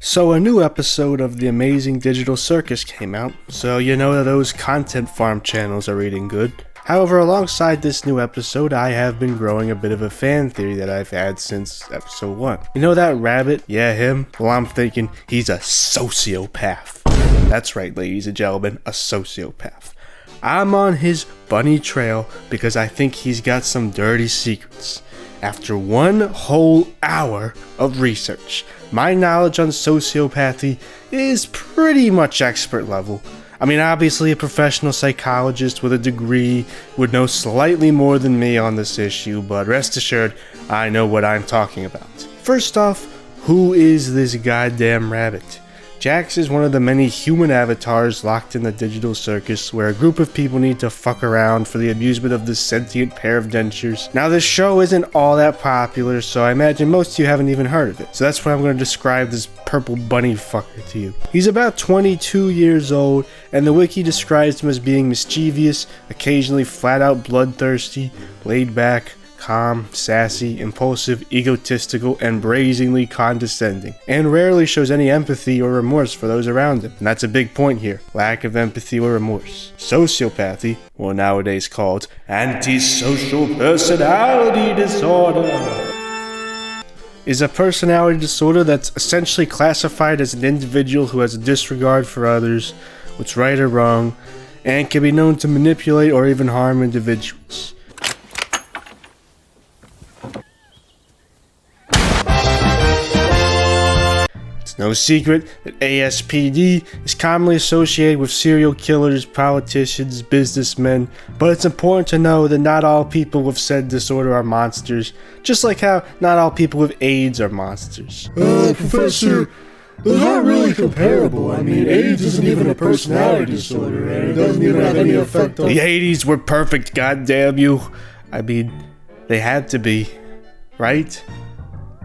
So a new episode of The Amazing Digital Circus came out, so you know that those content farm channels are eating good. However, alongside this new episode, I have been growing a bit of a fan theory that I've had since episode 1. You know that rabbit? Yeah, him? Well, I'm thinking he's a sociopath. That's right, ladies and gentlemen, a sociopath. I'm on his bunny trail because I think he's got some dirty secrets. After 1 whole hour of research, my knowledge on sociopathy is pretty much expert level. I mean, obviously a professional psychologist with a degree would know slightly more than me on this issue, but rest assured, I know what I'm talking about. First off, who is this goddamn rabbit? Jax is one of the many human avatars locked in the digital circus where a group of people need to fuck around for the amusement of this sentient pair of dentures. Now this show isn't all that popular, so I imagine most of you haven't even heard of it. So that's why I'm going to describe this purple bunny fucker to you. He's about 22 years old, and the wiki describes him as being mischievous, occasionally flat out bloodthirsty, laid back, calm, sassy, impulsive, egotistical, and brazenly condescending, and rarely shows any empathy or remorse for those around him. And that's a big point here, lack of empathy or remorse. Sociopathy, or nowadays called antisocial personality disorder, is a personality disorder that's essentially classified as an individual who has a disregard for others, what's right or wrong, and can be known to manipulate or even harm individuals. No secret that ASPD is commonly associated with serial killers, politicians, businessmen, but it's important to know that not all people with said disorder are monsters, just like how not all people with AIDS are monsters. Professor, those aren't really comparable. I mean, AIDS isn't even a personality disorder, and it doesn't even have any effect on... The 80s were perfect, goddamn you. I mean, they had to be, right?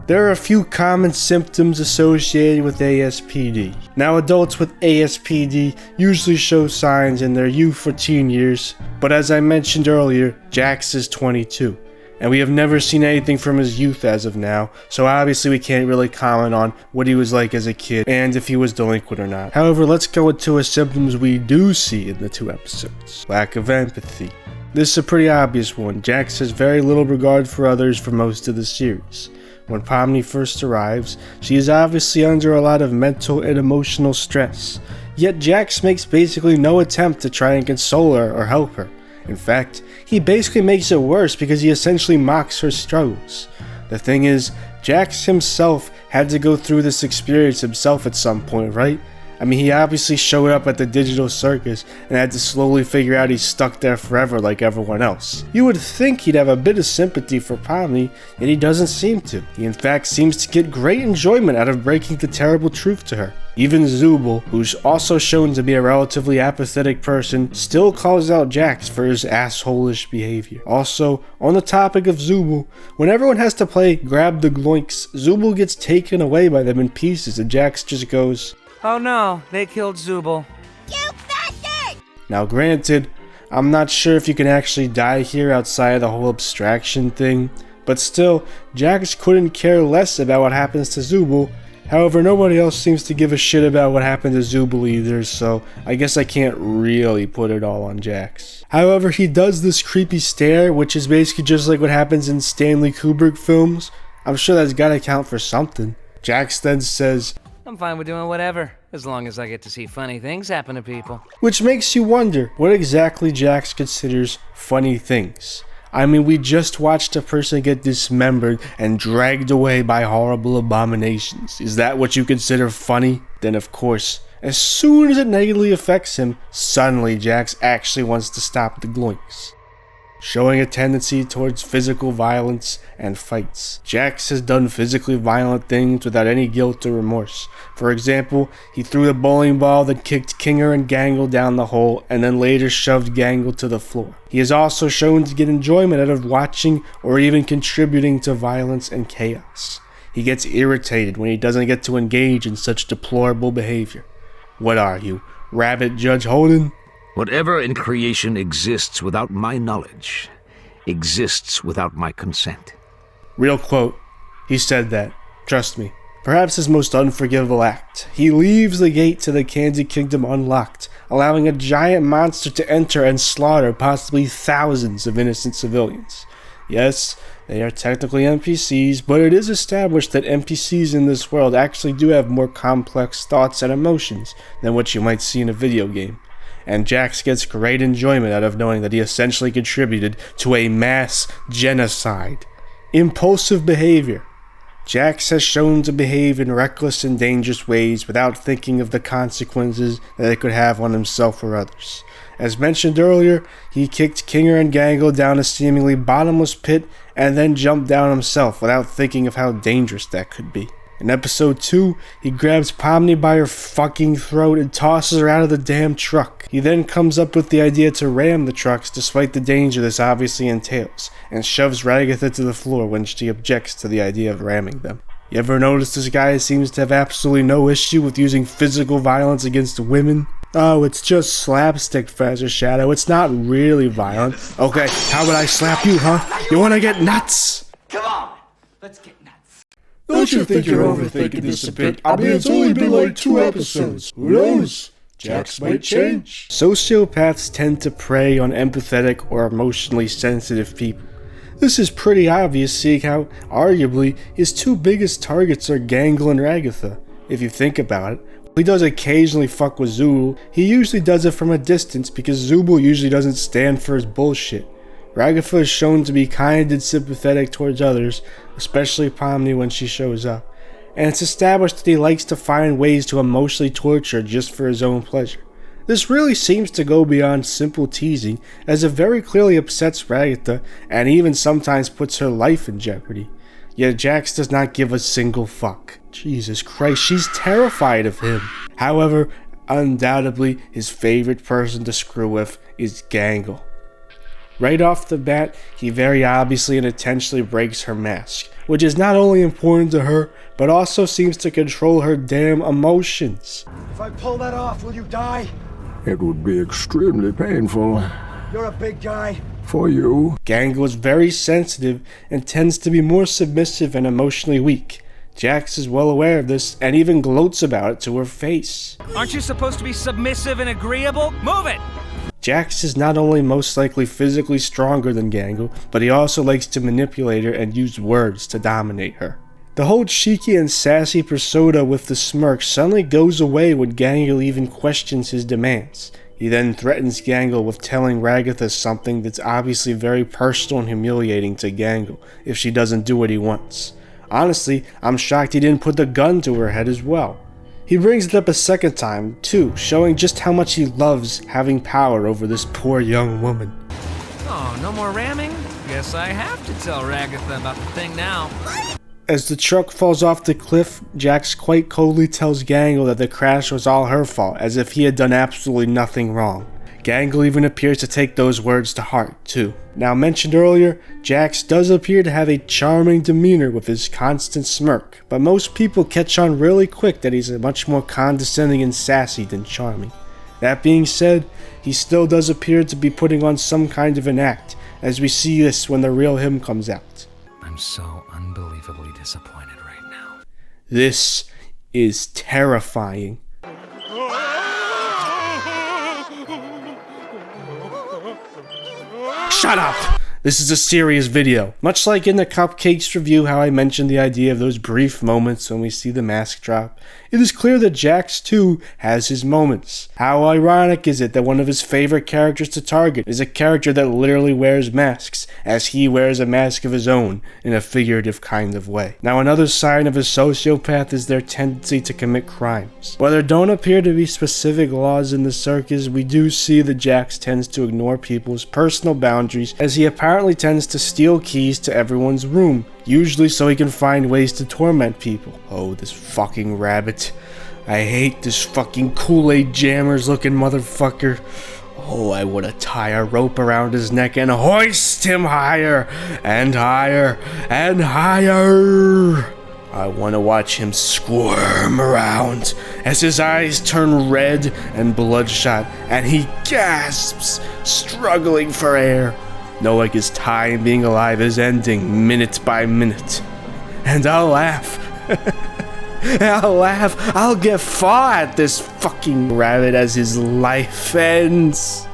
There are a few common symptoms associated with ASPD. Now, adults with ASPD usually show signs in their youth or teen years, but as I mentioned earlier, Jax is 22, and we have never seen anything from his youth as of now, so obviously we can't really comment on what he was like as a kid and if he was delinquent or not. However, let's go into his symptoms we do see in the 2 episodes. Lack of empathy. This is a pretty obvious one. Jax has very little regard for others for most of the series. When Pomni first arrives, she is obviously under a lot of mental and emotional stress, yet Jax makes basically no attempt to try and console her or help her. In fact, he basically makes it worse because he essentially mocks her struggles. The thing is, Jax himself had to go through this experience himself at some point, right? I mean, he obviously showed up at the digital circus and had to slowly figure out he's stuck there forever like everyone else. You would think he'd have a bit of sympathy for Pomni, yet he doesn't seem to. He in fact seems to get great enjoyment out of breaking the terrible truth to her. Even Zooble, who's also shown to be a relatively apathetic person, still calls out Jax for his asshole-ish behavior. Also, on the topic of Zooble, when everyone has to play grab the gloinks, Zooble gets taken away by them in pieces and Jax just goes, "Oh no, they killed Zooble." You bastard! Now granted, I'm not sure if you can actually die here outside of the whole abstraction thing, but still, Jax couldn't care less about what happens to Zooble. However, nobody else seems to give a shit about what happened to Zooble either, so I guess I can't really put it all on Jax. However, he does this creepy stare, which is basically just like what happens in Stanley Kubrick films. I'm sure that's gotta count for something. Jax then says, I'm fine with doing whatever, as long as I get to see funny things happen to people. Which makes you wonder what exactly Jax considers funny things. I mean, we just watched a person get dismembered and dragged away by horrible abominations. Is that what you consider funny? Then of course, as soon as it negatively affects him, suddenly Jax actually wants to stop the gloinks, showing a tendency towards physical violence and fights. Jax has done physically violent things without any guilt or remorse. For example, he threw the bowling ball that kicked Kinger and Gangle down the hole and then later shoved Gangle to the floor. He is also shown to get enjoyment out of watching or even contributing to violence and chaos. He gets irritated when he doesn't get to engage in such deplorable behavior. What are you, Rabbit Judge Holden? Whatever in creation exists without my knowledge, exists without my consent. Real quote. He said that. Trust me. Perhaps his most unforgivable act. He leaves the gate to the Candy Kingdom unlocked, allowing a giant monster to enter and slaughter possibly thousands of innocent civilians. Yes, they are technically NPCs, but it is established that NPCs in this world actually do have more complex thoughts and emotions than what you might see in a video game. And Jax gets great enjoyment out of knowing that he essentially contributed to a mass genocide. Impulsive behavior. Jax has shown to behave in reckless and dangerous ways without thinking of the consequences that it could have on himself or others. As mentioned earlier, he kicked Kinger and Gangle down a seemingly bottomless pit and then jumped down himself without thinking of how dangerous that could be. In episode 2, he grabs Pomni by her fucking throat and tosses her out of the damn truck. He then comes up with the idea to ram the trucks despite the danger this obviously entails, and shoves Ragatha to the floor when she objects to the idea of ramming them. You ever notice this guy seems to have absolutely no issue with using physical violence against women? Oh, it's just slapstick, Professor Shadow. It's not really violent. Okay, how would I slap you, huh? You wanna get nuts? Come on, let's get nuts. Don't you think you're overthinking this a bit? I mean, it's only been like 2 episodes. Who knows? Jax might change. Sociopaths tend to prey on empathetic or emotionally sensitive people. This is pretty obvious, seeing how, arguably, his 2 biggest targets are Gangle and Ragatha. If you think about it, he does occasionally fuck with Zubul. He usually does it from a distance because Zubul usually doesn't stand for his bullshit. Ragatha is shown to be kind and sympathetic towards others, especially Pomni when she shows up, and it's established that he likes to find ways to emotionally torture just for his own pleasure. This really seems to go beyond simple teasing, as it very clearly upsets Ragatha and even sometimes puts her life in jeopardy. Yet Jax does not give a single fuck. Jesus Christ, she's terrified of him. However, undoubtedly his favorite person to screw with is Gangle. Right off the bat, he very obviously and intentionally breaks her mask, which is not only important to her, but also seems to control her damn emotions. If I pull that off, will you die? It would be extremely painful. You're a big guy. For you. Gangle is very sensitive and tends to be more submissive and emotionally weak. Jax is well aware of this and even gloats about it to her face. Aren't you supposed to be submissive and agreeable? Move it! Jax is not only most likely physically stronger than Gangle, but he also likes to manipulate her and use words to dominate her. The whole cheeky and sassy persona with the smirk suddenly goes away when Gangle even questions his demands. He then threatens Gangle with telling Ragatha something that's obviously very personal and humiliating to Gangle if she doesn't do what he wants. Honestly, I'm shocked he didn't put the gun to her head as well. He brings it up a second time, too, showing just how much he loves having power over this poor young woman. Oh, no more ramming? Guess I have to tell Ragatha about the thing now. As the truck falls off the cliff, Jax quite coldly tells Gangle that the crash was all her fault, as if he had done absolutely nothing wrong. Gangle even appears to take those words to heart, too. Now mentioned earlier, Jax does appear to have a charming demeanor with his constant smirk, but most people catch on really quick that he's much more condescending and sassy than charming. That being said, he still does appear to be putting on some kind of an act, as we see this when the real him comes out. I'm so unbelievably disappointed right now. This is terrifying. Shut up! This is a serious video. Much like in the Cupcakes review how I mentioned the idea of those brief moments when we see the mask drop, it is clear that Jax too has his moments. How ironic is it that one of his favorite characters to target is a character that literally wears masks, as he wears a mask of his own in a figurative kind of way. Now another sign of a sociopath is their tendency to commit crimes. While there don't appear to be specific laws in the circus, we do see that Jax tends to ignore people's personal boundaries, as he apparently tends to steal keys to everyone's room, usually so he can find ways to torment people. Oh, this fucking rabbit. I hate this fucking Kool-Aid Jammers looking motherfucker. Oh, I wanna tie a rope around his neck and hoist him higher and higher and higher. I wanna watch him squirm around as his eyes turn red and bloodshot and he gasps, struggling for air, knowing his time being alive is ending minute by minute. And I'll laugh. I'll laugh. I'll get far at this fucking rabbit as his life ends.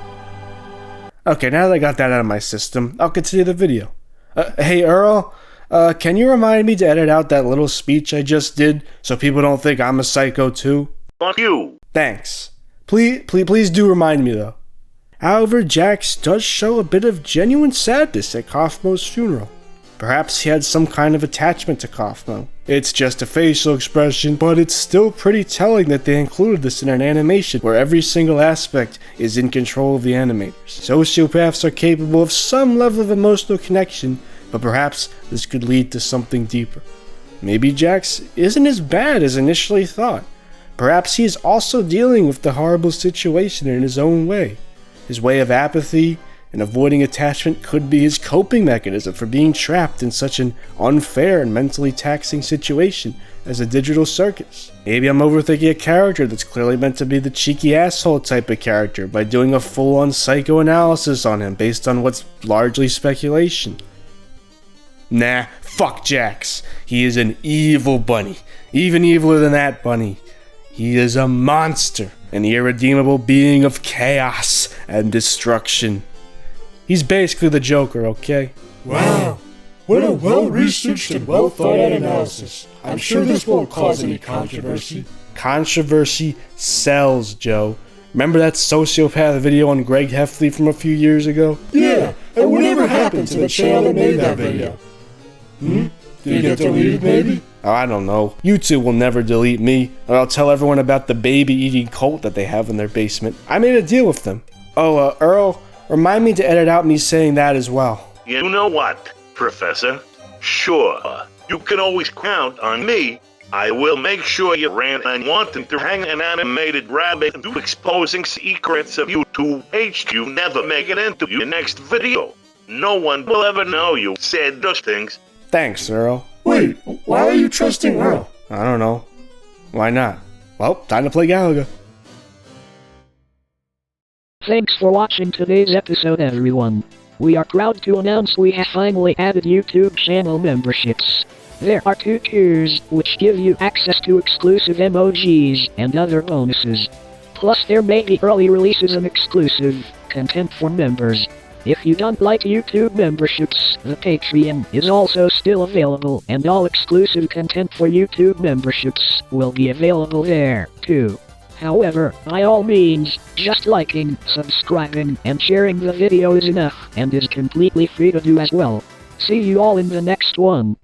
Okay, now that I got that out of my system, I'll continue the video. Hey Earl, can you remind me to edit out that little speech I just did so people don't think I'm a psycho too? Fuck you. Thanks. Please do remind me though. However, Jax does show a bit of genuine sadness at Kaufmo's funeral. Perhaps he had some kind of attachment to Kaufmo. It's just a facial expression, but it's still pretty telling that they included this in an animation where every single aspect is in control of the animators. Sociopaths are capable of some level of emotional connection, but perhaps this could lead to something deeper. Maybe Jax isn't as bad as initially thought. Perhaps he is also dealing with the horrible situation in his own way. His way of apathy and avoiding attachment could be his coping mechanism for being trapped in such an unfair and mentally taxing situation as a digital circus. Maybe I'm overthinking a character that's clearly meant to be the cheeky asshole type of character by doing a full-on psychoanalysis on him based on what's largely speculation. Nah, fuck Jax. He is an evil bunny. Even eviler than that bunny. He is a monster, an irredeemable being of chaos and destruction. He's basically the Joker, okay? Wow. What a well-researched and well-thought-out analysis. I'm sure this won't cause any controversy. Controversy sells, Joe. Remember that sociopath video on Greg Heffley from a few years ago? Yeah, and whatever happened to the channel that made that video? Did it get deleted, maybe? Oh, I don't know. You two will never delete me, or I'll tell everyone about the baby-eating cult that they have in their basement. I made a deal with them. Oh, Earl, remind me to edit out me saying that as well. You know what, Professor? Sure. You can always count on me. I will make sure you ran and wanting to hang an animated rabbit into exposing secrets of YouTube HQ never make it into your next video. No one will ever know you said those things. Thanks, Earl. Wait, why are you trusting Earl? I don't know. Why not? Well, time to play Galaga. Thanks for watching today's episode, everyone. We are proud to announce we have finally added YouTube channel memberships. There are 2 tiers, which give you access to exclusive emojis and other bonuses. Plus there may be early releases and exclusive content for members. If you don't like YouTube memberships, the Patreon is also still available, and all exclusive content for YouTube memberships will be available there, too. However, by all means, just liking, subscribing, and sharing the video is enough, and is completely free to do as well. See you all in the next one.